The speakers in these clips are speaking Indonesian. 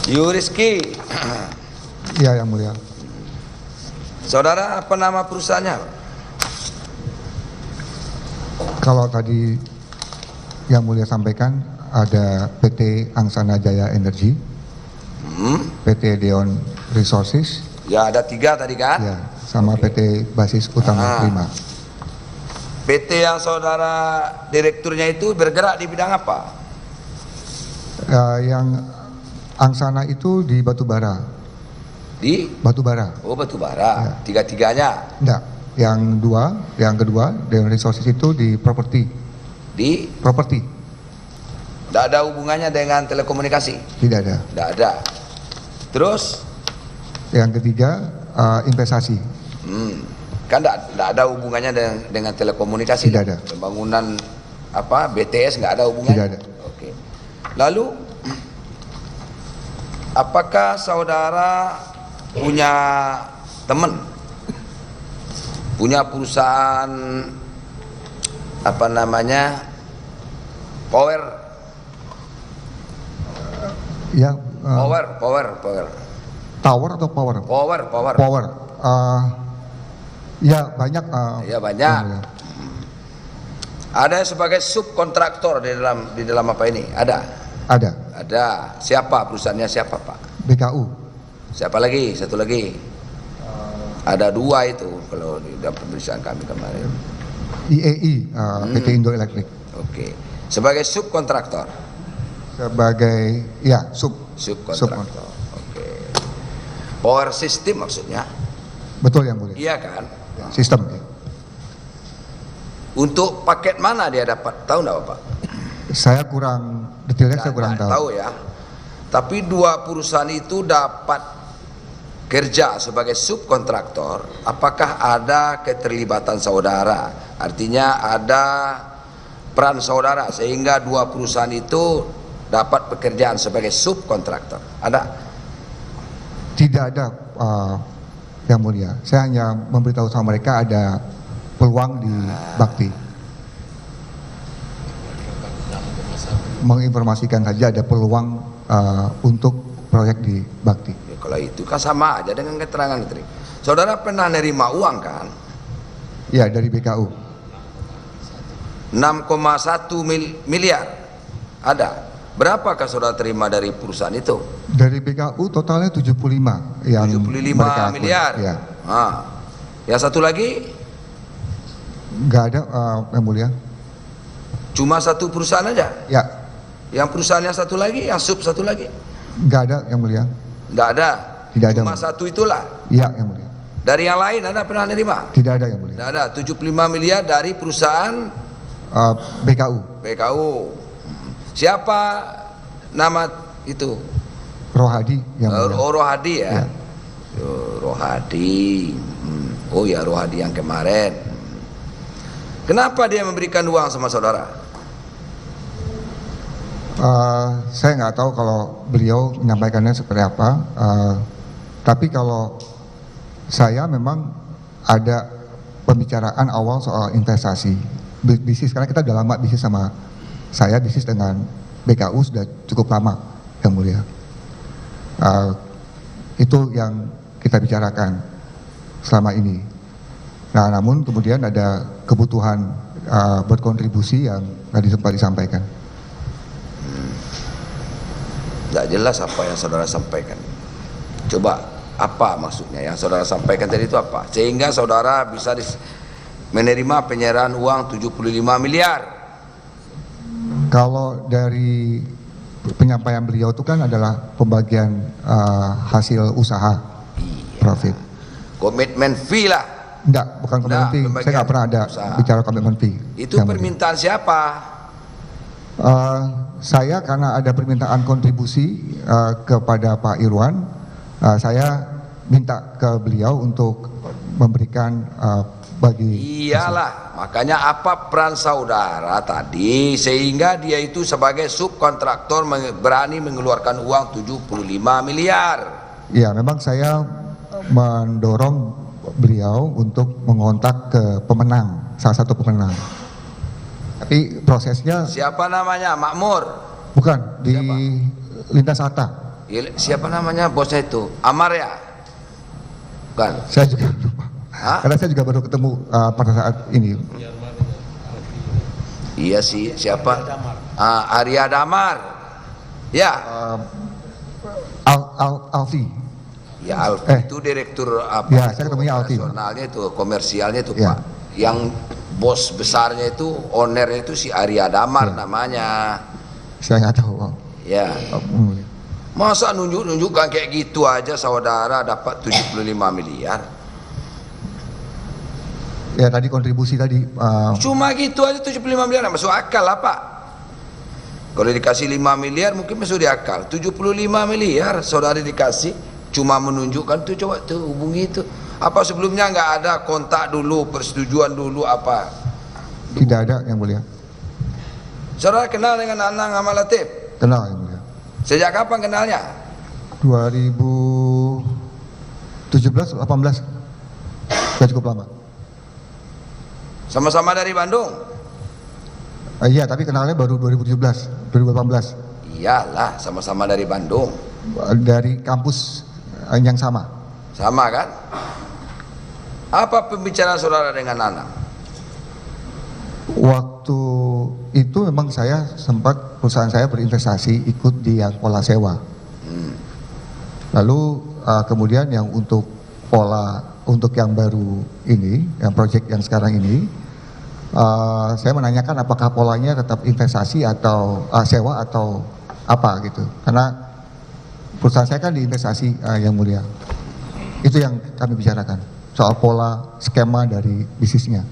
Rizky. Iya, yang mulia. Saudara, apa nama perusahaannya? Kalau tadi yang mulia sampaikan ada PT Angsana Jaya Energy, PT Deon Resources, Ya, ada 3 tadi kan? ya, sama PT Basis Utama Prima. PT yang saudara direkturnya itu bergerak di bidang apa? Yang Angsana itu di batubara. Di? Batubara. Oh, batubara. Tiga-tiganya Enggak. Yang kedua, Deon Resources itu di properti. di? Properti. Tidak ada hubungannya dengan telekomunikasi? Tidak ada. Tidak ada. Terus? Yang ketiga, investasi. Kan tidak ada hubungannya dengan telekomunikasi? Tidak ada. Pembangunan apa BTS nggak ada hubungannya? Tidak ada. Oke. Lalu, apakah saudara punya teman, punya perusahaan apa namanya power Ya, power tower atau power? Power. Ya banyak. Ya banyak. yang mulia. Ada sebagai subkontraktor di dalam apa ini? Ada. Siapa perusahaannya, siapa Pak? BKU. Siapa lagi? Satu lagi. Ada 2 itu kalau di dalam pemeriksaan kami kemarin. IEI, PT Indo Elektrik. Oke. Sebagai subkontraktor. Sebagai Subkontraktor. Oke. Power system maksudnya. Betul yang mulia. Iya kan? Sistem. Ya. Untuk paket mana dia dapat? Tahu enggak Bapak? Saya kurang detailnya, saya kurang Nggak tahu. ya. Tapi 2 perusahaan itu dapat kerja sebagai subkontraktor. Apakah ada keterlibatan saudara? Artinya ada peran saudara sehingga 2 perusahaan itu dapat pekerjaan sebagai subkontraktor. Ada? Tidak ada yang mulia. Saya hanya memberitahu sama mereka ada peluang di Bakti. Menginformasikan saja ada peluang untuk proyek di Bakti. Ya, kalau itu kan sama aja dengan keterangan itu. Saudara pernah nerima uang kan? Ya, dari BKU. 6,1 miliar. Ada. Berapakah saudara terima dari perusahaan itu? Dari BKU totalnya 75 yang 75 mereka akui. miliar. Ya. Yang satu lagi? Nggak ada yang mulia. Cuma 1 perusahaan aja? Ya, Yang perusahaan yang satu lagi, yang sub satu lagi? nggak ada yang mulia. Tidak ada? Tidak ada. Cuma 1 itulah? Iya yang mulia. Dari yang lain Anda pernah nerima? Tidak ada yang mulia. Tidak ada. 75 miliar dari perusahaan BKU. BKU. Siapa nama itu? Rohadi yang mulia. Rohadi ya? Ya. Rohadi. Oh ya, Rohadi yang kemarin. Kenapa dia memberikan uang sama saudara? Saya nggak tahu kalau beliau menyampaikannya seperti apa. Tapi kalau saya memang ada pembicaraan awal soal investasi bisnis, karena kita udah lama bisnis sama saya, bisnis dengan BKU sudah cukup lama yang mulia. Itu yang kita bicarakan selama ini. Nah, namun kemudian ada kebutuhan berkontribusi yang tadi sempat disampaikan. Tidak jelas apa yang saudara sampaikan. Coba apa maksudnya yang saudara sampaikan tadi itu apa? Sehingga saudara bisa menerima penyerahan uang 75 miliar. Kalau dari penyampaian beliau itu kan adalah pembagian hasil usaha, profit. Komitmen fee lah. Enggak, bukan komitmen fee. Saya nggak pernah ada usaha. bicara komitmen fee. Itu permintaan siapa? Saya karena ada permintaan kontribusi kepada Pak Irwan, saya minta ke beliau untuk memberikan bagi. Iyalah, makanya apa peran saudara tadi sehingga dia itu sebagai subkontraktor berani mengeluarkan uang 75 miliar. Ya, memang saya mendorong beliau untuk mengontak ke pemenang, salah satu pemenang. Tapi prosesnya Siapa namanya? Makmur? bukan di Siapa? Lintas Hatta. Siapa namanya bosnya itu? Amar ya? Bukan. Saya juga lupa. Hah? Karena saya juga baru ketemu pada saat ini. Iya sih, siapa? Arya Damar. Ya. Alfi. Ya Alfi itu direktur apa? Ya, saya ketemunya Alfi. Operasionalnya itu, komersialnya itu Ya. Pak. Yang bos besarnya itu, ownernya itu si Arya Damar namanya. Saya nggak tahu. Ya. Masa nunjuk-nunjukkan kayak gitu aja saudara dapat 75 miliar? Ya tadi kontribusi tadi. Cuma gitu aja 75 miliar, masuk akal lah Pak. Kalau dikasih 5 miliar mungkin masuk di akal. 75 miliar saudara dikasih, cuma menunjukkan tuh, coba tuh hubungi itu. Apa sebelumnya nggak ada kontak dulu, persetujuan dulu apa? Tidak ada yang mulia. Saudara kenal dengan Anang Amal Latif? Kenal yang mulia. Sejak kapan kenalnya? 2017, 18. Sudah cukup lama. Sama-sama dari Bandung? Iya, tapi kenalnya baru 2017, 2018. Iyalah, sama-sama dari Bandung. Dari kampus yang sama. Sama kan? Apa pembicaraan saudara dengan Anang? Waktu itu memang saya sempat, perusahaan saya berinvestasi ikut di yang pola sewa. Lalu kemudian yang untuk yang baru ini, yang proyek yang sekarang ini, saya menanyakan apakah polanya tetap investasi atau sewa atau apa gitu. Karena perusahaan saya kan di investasi yang mulia. Itu yang kami bicarakan, soal pola skema dari bisnisnya.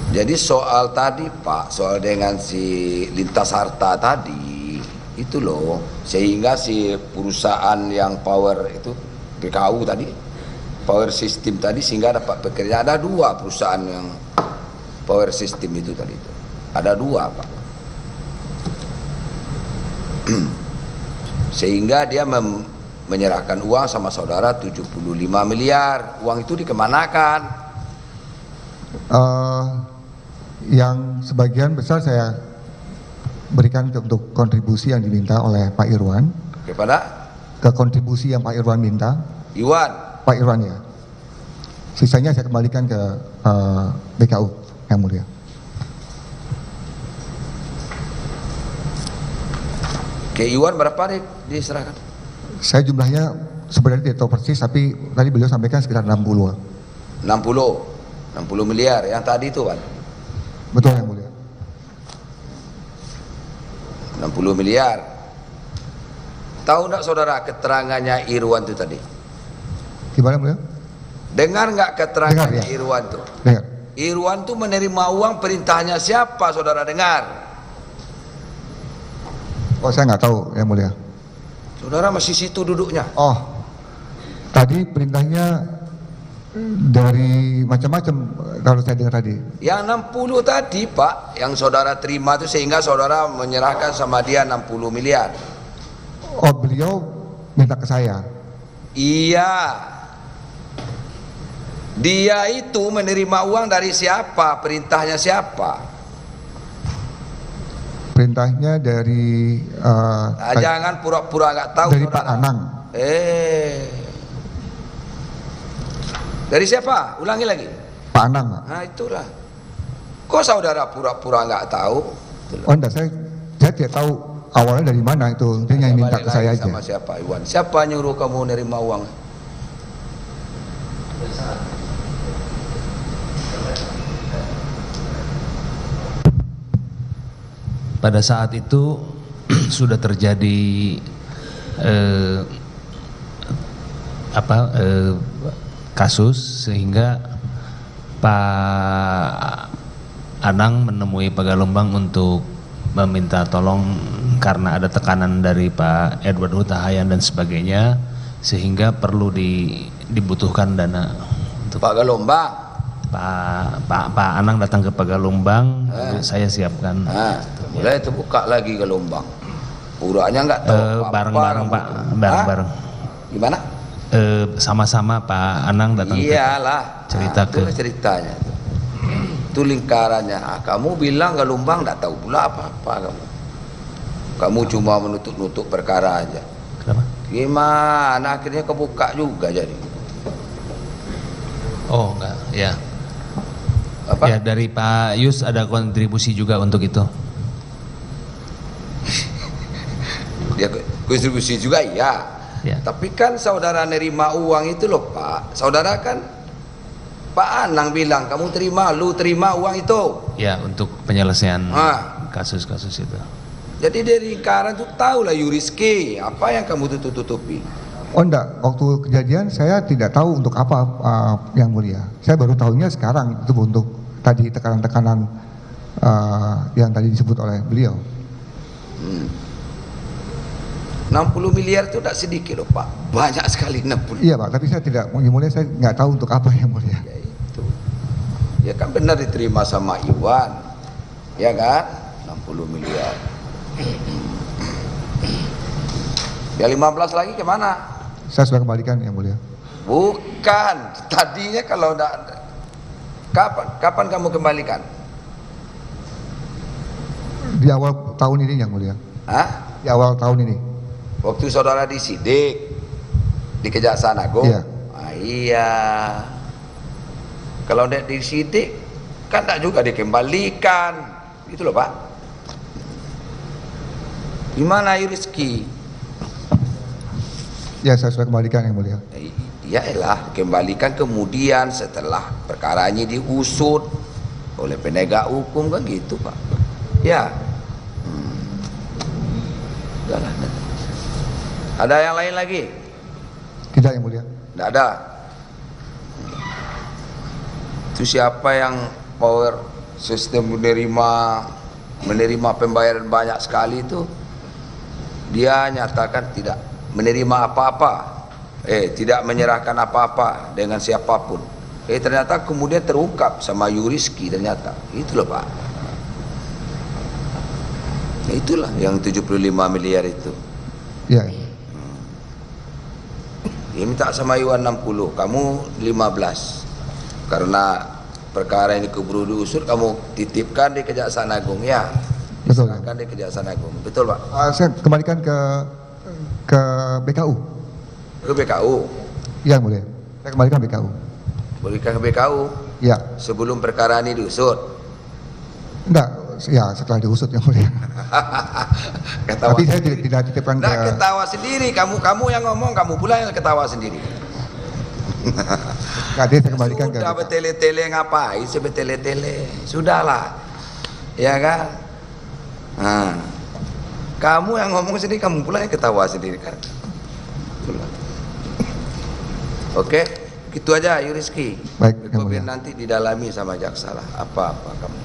Jadi soal tadi Pak, soal dengan si Lintas Harta tadi, itu loh, sehingga si perusahaan yang power itu, PKU tadi, power system tadi, sehingga dapat pekerjaan. Ada 2 perusahaan yang power system itu tadi itu. Ada 2 Pak. Sehingga dia menyerahkan uang sama saudara 75 miliar. Uang itu dikemanakan? Yang sebagian besar saya berikan untuk kontribusi yang diminta oleh Pak Irwan. Kepada? Ke kontribusi yang Pak Irwan minta. Iwan? Pak Irwan ya. Sisanya saya kembalikan ke BKU yang mulia. Ke Iwan berapa diserahkan? Saya jumlahnya sebenarnya tidak tahu persis, tapi tadi beliau sampaikan sekitar 60. 60 miliar yang tadi itu Pak? Betul yang mulia. 60 miliar. Tahu enggak saudara keterangannya Irwan itu tadi? Gimana beliau? Dengar enggak keterangannya Dengar, ya. Irwan itu? Dengar. Irwan itu menerima uang, perintahnya siapa saudara dengar? Oh, saya nggak tahu yang mulia. Saudara masih situ duduknya. Oh, tadi perintahnya dari macam-macam kalau saya dengar tadi. Yang 60 tadi Pak, yang saudara terima itu sehingga saudara menyerahkan sama dia 60 miliar. Oh, beliau minta ke saya. Iya. Dia itu menerima uang dari siapa? Perintahnya siapa? Perintahnya dari Jangan pura-pura nggak tahu. dari saudara. Pak Anang. Dari siapa? Ulangi lagi. Pak Anang, Pak. Nah itulah. Kok saudara pura-pura nggak tahu? Oh, enggak, saya tidak tahu awalnya dari mana itu. Dia yang minta ke saya aja. Sama siapa Iwan? Siapa nyuruh kamu nerima uang? Pada saat itu sudah terjadi kasus sehingga Pak Anang menemui Pak Galumbang untuk meminta tolong karena ada tekanan dari Pak Edward Huta Hayan dan sebagainya, sehingga perlu dibutuhkan dana untuk Pak Galumbang. Pak Anang datang ke Pak Galumbang, saya siapkan. Mulai itu buka lagi Galumbang. Puranya nggak tahu. Bareng-bareng Pak, bareng-bareng. Gimana? Sama-sama Pak Anang datang. Iyalah. Cerita ke ceritanya. Itu lingkarannya. Kamu bilang Galumbang nggak tahu pula apa-apa kamu. Kamu cuma menutup-nutup perkara aja. Kenapa? Gimana akhirnya kebuka juga jadi. Oh enggak, ya. Apa? Ya dari Pak Yus ada kontribusi juga untuk itu. Dia kontribusi juga iya. Ya. Tapi kan saudara nerima uang itu loh Pak. Saudara kan Pak Anang bilang kamu terima, lu terima uang itu. Ya untuk penyelesaian Ah. kasus-kasus itu. Jadi dari lingkaran tuh tahulah Yuriski apa yang kamu tutup-tutupi. Oh enggak, waktu kejadian saya tidak tahu untuk apa yang mulia. Saya baru tahunya sekarang itu untuk tadi tekanan-tekanan yang tadi disebut oleh beliau. 60 miliar itu tidak sedikit loh Pak, banyak sekali 60. Iya Pak, tapi saya tidak, yang mulia saya nggak tahu untuk apa yang mulia. Ya itu, ya kan benar diterima sama Iwan, ya kan, 60 miliar. Ya 15 lagi kemana? Saya sudah kembalikan yang mulia. Bukan, tadinya kalau enggak, kapan kamu kembalikan? Di awal tahun ini yang mulia. Hah? Di awal tahun ini. Waktu saudara disidik di Kejaksaan Agung. Iya. Ah, iya. Kalau tidak disidik kan tak juga dikembalikan. Gitu loh Pak. Gimana Rizky? Ya saya sudah kembalikan yang mulia. Iyalah, kembalikan kemudian setelah perkaranya diusut oleh penegak hukum kan gitu Pak. Ya. Udahlah. Ada yang lain lagi? Tidak yang mulia. Tidak ada. Itu siapa yang power sistem menerima pembayaran banyak sekali itu, dia nyatakan tidak menerima apa-apa, tidak menyerahkan apa-apa dengan siapapun. Ternyata kemudian terungkap sama Yuriski ternyata. Itu loh Pak. Itulah yang 75 miliar itu. Ya. Dia minta sama Iwan 60, kamu 15. Karena perkara ini keburu diusut, kamu titipkan di Kejaksaan Agung ya. Betul. Diserahkan di Kejaksaan Agung. Betul Pak? Saya kembalikan ke BKU. Ke BKU. Iya mulia. Saya kembalikan BKU. Berikan ke BKU Ya. sebelum perkara ini diusut. Enggak, ya setelah diusut yang mulia. Ketawa. Tapi saya tidak titipkan Nah, ke. ketawa sendiri, kamu yang ngomong, kamu pula yang ketawa sendiri. Nggak, dia saya kembalikan ke. Sudah bertele-tele ngapain sih bertele-tele? Sudahlah, ya kan? Nah, kamu yang ngomong sendiri, kamu pula yang ketawa sendiri kan? Itulah. Oke, gitu aja Yuriski. Baik, yang Biar mulia. nanti didalami sama jaksa lah, apa-apa kamu.